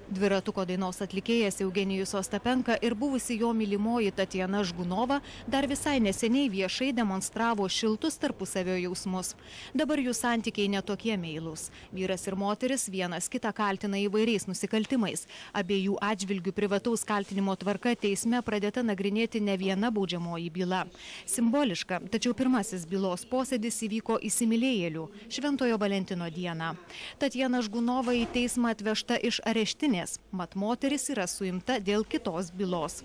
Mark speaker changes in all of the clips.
Speaker 1: Dviratuko dainos atlikėjas Eugenijus Ostapenka ir buvusi jo mylimoji Tatjana Žgunova dar visai neseniai viešai demonstravo šiltus tarpusavio jausmus. Dabar jų santykiai netokie meilūs. Vyras ir moteris vienas kitą kaltina įvairiais nusikaltimais. Abiejų atžvilgių privataus kaltinimo tvarka teisme pradėta nagrinėti ne viena baudžiamoji byla. Simboliška, tačiau pirmasis bylos posėdis įvyko įsimylėjėlių Šventojo Valentino dieną. Tatjana Žgunova į teismą atvežta iš areštinės. Mat moteris yra suimta dėl kitos bylos.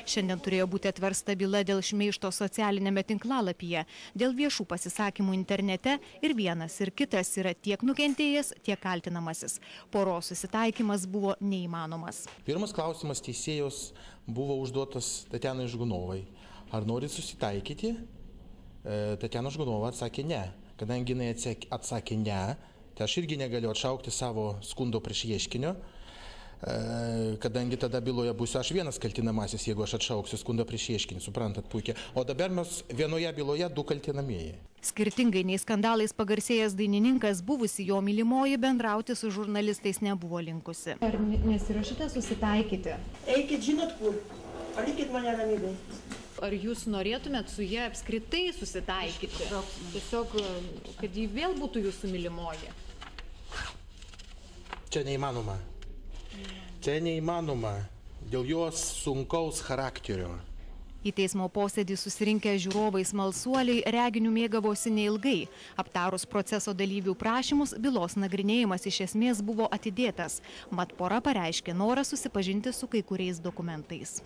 Speaker 1: Šiandien turėjo būti atversta byla dėl šmeižto socialinėme tinklalapyje, dėl viešų pasisakymų internete ir vienas ir kitas yra tiek nukentėjęs, tiek kaltinamasis. Poros susitaikymas buvo neįmanomas.
Speaker 2: Pirmas klausimas teisėjos buvo užduotas Tatjanai Žgunovai. Ar nori susitaikyti? Tatjana Žgunova atsakė ne. Kadangi jinai atsakė ne, tai aš irgi negaliu atšaukti savo skundo prieš ieškinio, kadangi tada byloje būsiu aš vienas kaltinamasis, jeigu aš atšauksiu skundą prieš ieškinį, suprantat puikiai. O dabar mes vienoje byloje du kaltinamieji.
Speaker 1: Skirtingai nei skandalais pagarsėjęs dainininkas, buvusi jo mylimoji, bendrauti su žurnalistais nebuvo linkusi. Ar nesiruošite susitaikyti?
Speaker 3: Eikit, žinot kur, palikit mane ramybėj.
Speaker 1: Ar jūs norėtumėt su jie apskritai susitaikyti? Tiesiog, kad ji vėl būtų jūsų mylimoji?
Speaker 2: Čia neįmanoma. Čia neįmanoma dėl jos sunkaus charakterio.
Speaker 1: Į teismo posėdį susirinkę žiūrovai smalsuoliai reginių mėgavosi neilgai. Aptarus proceso dalyvių prašymus, bylos nagrinėjimas iš esmės buvo atidėtas. Mat pora pareiškė norą susipažinti su kai kuriais dokumentais.